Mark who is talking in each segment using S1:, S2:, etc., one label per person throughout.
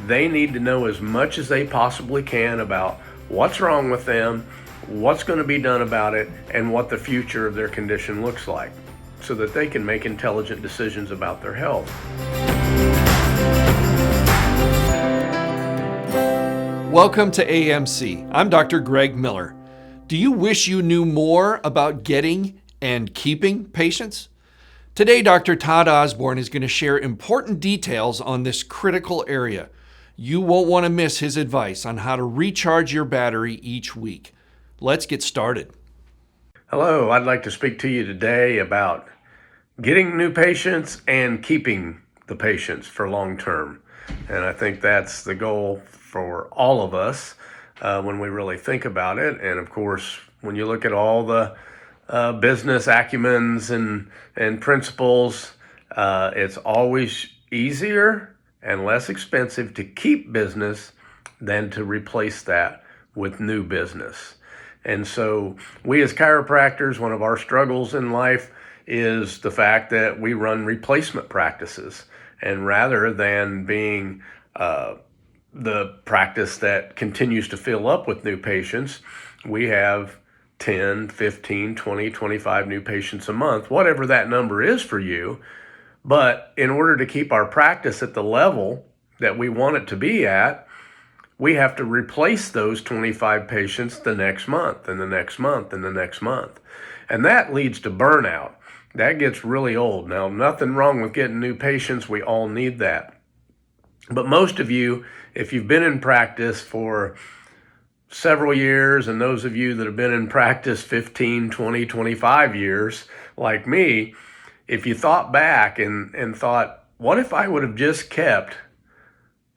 S1: they need to know as much as they possibly can about what's wrong with them, what's going to be done about it, and what the future of their condition looks like, so that they can make intelligent decisions about their health.
S2: Welcome to AMC. I'm Dr. Greg Miller. Do you wish you knew more about getting and keeping patients? Today, Dr. Todd Osborne is going to share important details on this critical area. You won't want to miss his advice on how to recharge your battery each week. Let's get started.
S1: Hello, I'd like to speak to you today about getting new patients and keeping the patients for long term. And I think that's the goal for all of us when we really think about it. And of course, when you look at all the business acumens and principles, it's always easier and less expensive to keep business than to replace that with new business. And so we as chiropractors, one of our struggles in life is the fact that we run replacement practices. And rather than being the practice that continues to fill up with new patients, we have 10, 15, 20, 25 new patients a month, whatever that number is for you. But in order to keep our practice at the level that we want it to be at, we have to replace those 25 patients the next month and the next month and the next month. And that leads to burnout. That gets really old. Now, nothing wrong with getting new patients. We all need that. But most of you, if you've been in practice for several years, and those of you that have been in practice 15, 20, 25 years, like me, if you thought back and thought, what if I would have just kept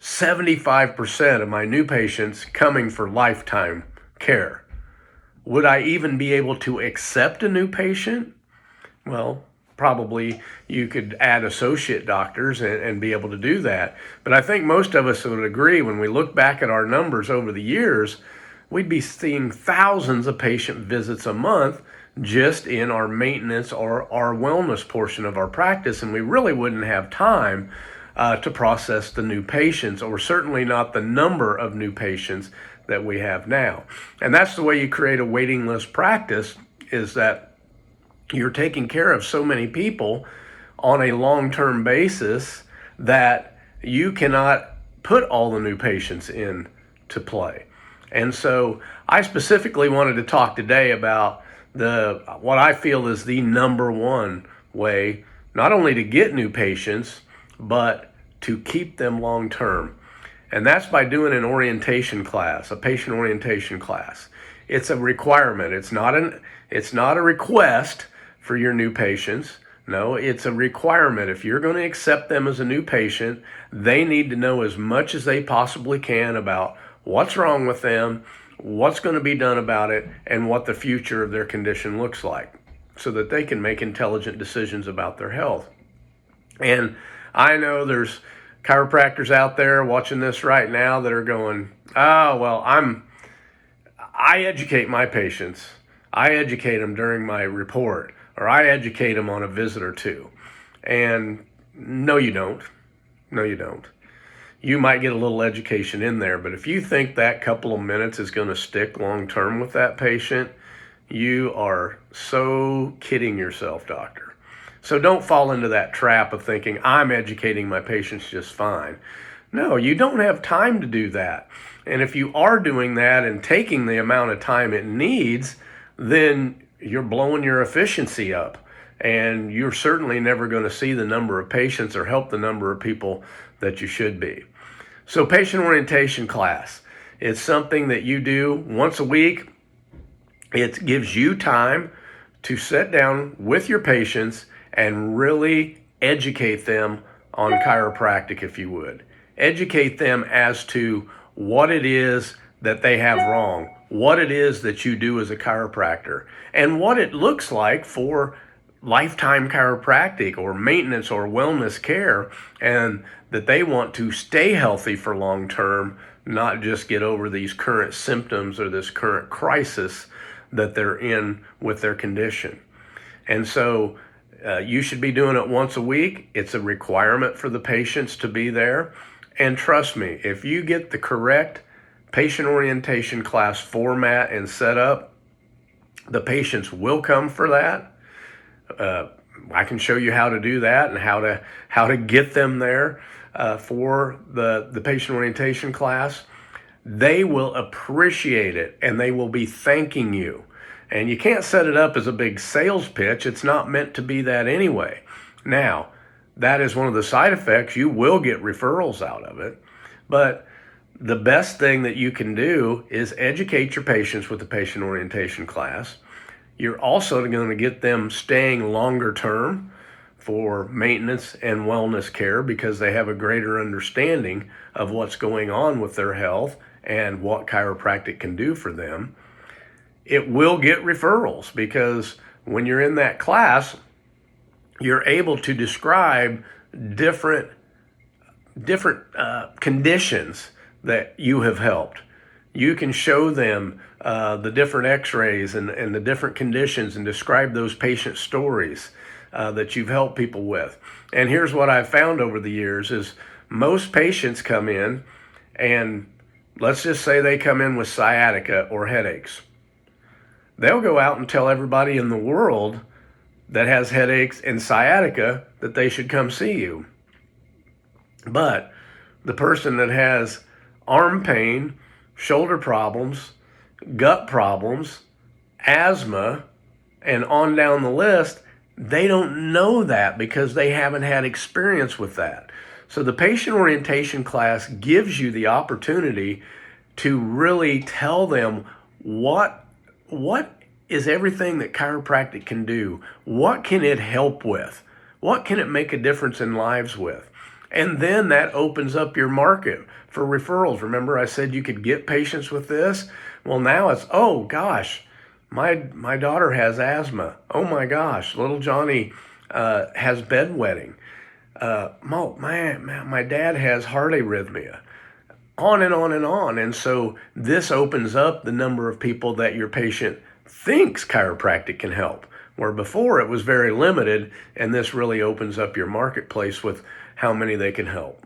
S1: 75% of my new patients coming for lifetime care? Would I even be able to accept a new patient? Well, probably you could add associate doctors and be able to do that. But I think most of us would agree, when we look back at our numbers over the years, we'd be seeing thousands of patient visits a month just in our maintenance or our wellness portion of our practice, and we really wouldn't have time to process the new patients, or certainly not the number of new patients that we have now. And that's the way you create a waiting list practice, is that you're taking care of so many people on a long-term basis that you cannot put all the new patients in to play. And so I specifically wanted to talk today about what I feel is the number one way, not only to get new patients, but to keep them long term. And that's by doing an orientation class, a patient orientation class. It's a requirement. It's not a request for your new patients. No, it's a requirement. If you're going to accept them as a new patient, they need to know as much as they possibly can about what's wrong with them, what's going to be done about it, and what the future of their condition looks like, so that they can make intelligent decisions about their health. And I know there's chiropractors out there watching this right now that are going, oh, well, I educate my patients. I educate them during my report, or I educate them on a visit or two. And no, you don't. No, you don't. You might get a little education in there, but if you think that couple of minutes is going to stick long term with that patient, you are so kidding yourself, doctor. So don't fall into that trap of thinking, I'm educating my patients just fine. No, you don't have time to do that. And if you are doing that and taking the amount of time it needs, then you're blowing your efficiency up. And you're certainly never going to see the number of patients or help the number of people that you should be. So patient orientation class, it's something that you do once a week. It gives you time to sit down with your patients and really educate them on chiropractic, if you would. Educate them as to what it is that they have wrong, what it is that you do as a chiropractor, and what it looks like for lifetime chiropractic or maintenance or wellness care, and that they want to stay healthy for long term, not just get over these current symptoms or this current crisis that they're in with their condition. And so you should be doing it once a week. It's a requirement for the patients to be there. And trust me, if you get the correct patient orientation class format and setup, the patients will come for that. I can show you how to do that and how to get them there for the patient orientation class. They will appreciate it and they will be thanking you. And you can't set it up as a big sales pitch. It's not meant to be that anyway. Now, that is one of the side effects. You will get referrals out of it. But the best thing that you can do is educate your patients with the patient orientation class. You're also going to get them staying longer term for maintenance and wellness care because they have a greater understanding of what's going on with their health and what chiropractic can do for them. It will get referrals because when you're in that class, you're able to describe different conditions that you have helped. You can show them the different x-rays and the different conditions and describe those patient stories that you've helped people with. And here's what I've found over the years is most patients come in and let's just say they come in with sciatica or headaches. They'll go out and tell everybody in the world that has headaches and sciatica that they should come see you. But the person that has arm pain, shoulder problems, gut problems, asthma, and on down the list, they don't know that because they haven't had experience with that. So the patient orientation class gives you the opportunity to really tell them what is everything that chiropractic can do? What can it help with? What can it make a difference in lives with? And then that opens up your market for referrals. Remember I said you could get patients with this? Well, now it's, oh gosh, my daughter has asthma. Oh my gosh, little Johnny has bedwetting. My dad has heart arrhythmia. On and on and on. And so this opens up the number of people that your patient thinks chiropractic can help, where before it was very limited, and this really opens up your marketplace with how many they can help.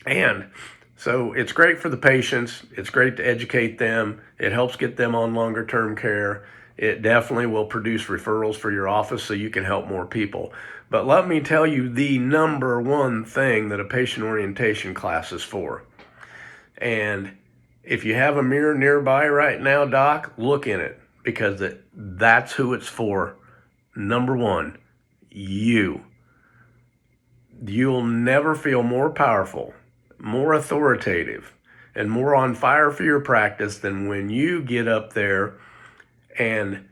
S1: And so it's great for the patients. It's great to educate them. It helps get them on longer term care. It definitely will produce referrals for your office so you can help more people. But let me tell you the number one thing that a patient orientation class is for. And if you have a mirror nearby right now, Doc, look in it because that's who it's for. Number one, you. You'll never feel more powerful, more authoritative, and more on fire for your practice than when you get up there and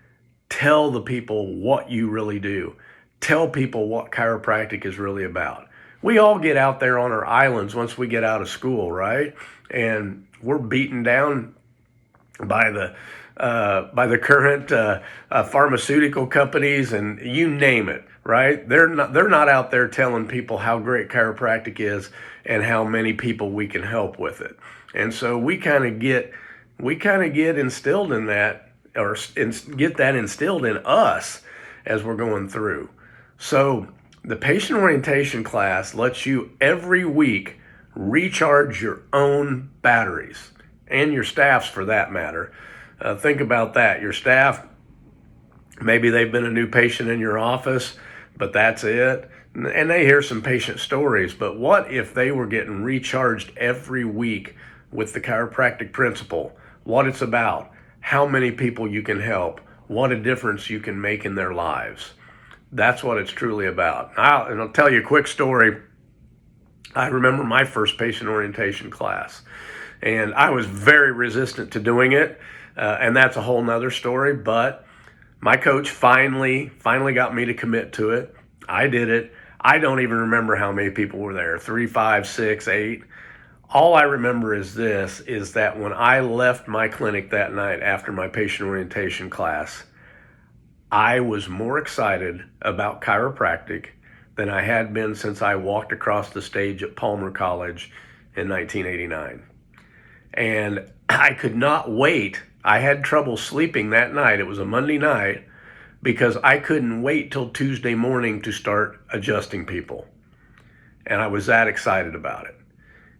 S1: tell the people what you really do. Tell people what chiropractic is really about. We all get out there on our islands once we get out of school, right? And we're beaten down by the current pharmaceutical companies and you name it, right? They're not out there telling people how great chiropractic is and how many people we can help with it. And so we kind of get instilled in that, or get that instilled in us as we're going through. So the patient orientation class lets you every week recharge your own batteries and your staff's for that matter. Think about that. Your staff, maybe they've been a new patient in your office, but that's it. And they hear some patient stories, but what if they were getting recharged every week with the chiropractic principle, what it's about, how many people you can help, what a difference you can make in their lives. That's what it's truly about. I'll tell you a quick story. I remember my first patient orientation class, and I was very resistant to doing it, and that's a whole nother story, but my coach finally got me to commit to it. I did it. I don't even remember how many people were there, 3, 5, 6, 8. All I remember is that when I left my clinic that night after my patient orientation class, I was more excited about chiropractic than I had been since I walked across the stage at Palmer College in 1989. And I could not wait. I had trouble sleeping that night. It was a Monday night because I couldn't wait till Tuesday morning to start adjusting people. And I was that excited about it.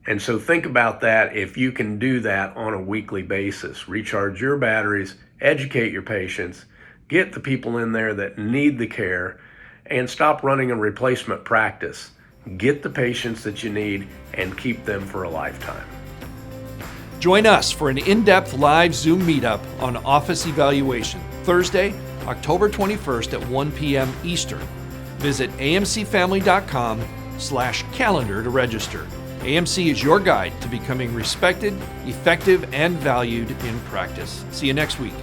S1: And so think about that if you can do that on a weekly basis. Recharge your batteries, educate your patients, get the people in there that need the care, and stop running a replacement practice. Get the patients that you need and keep them for a lifetime.
S2: Join us for an in-depth live Zoom meetup on office evaluation, Thursday, October 21st at 1 p.m. Eastern. Visit amcfamily.com/calendar to register. AMC is your guide to becoming respected, effective, and valued in practice. See you next week.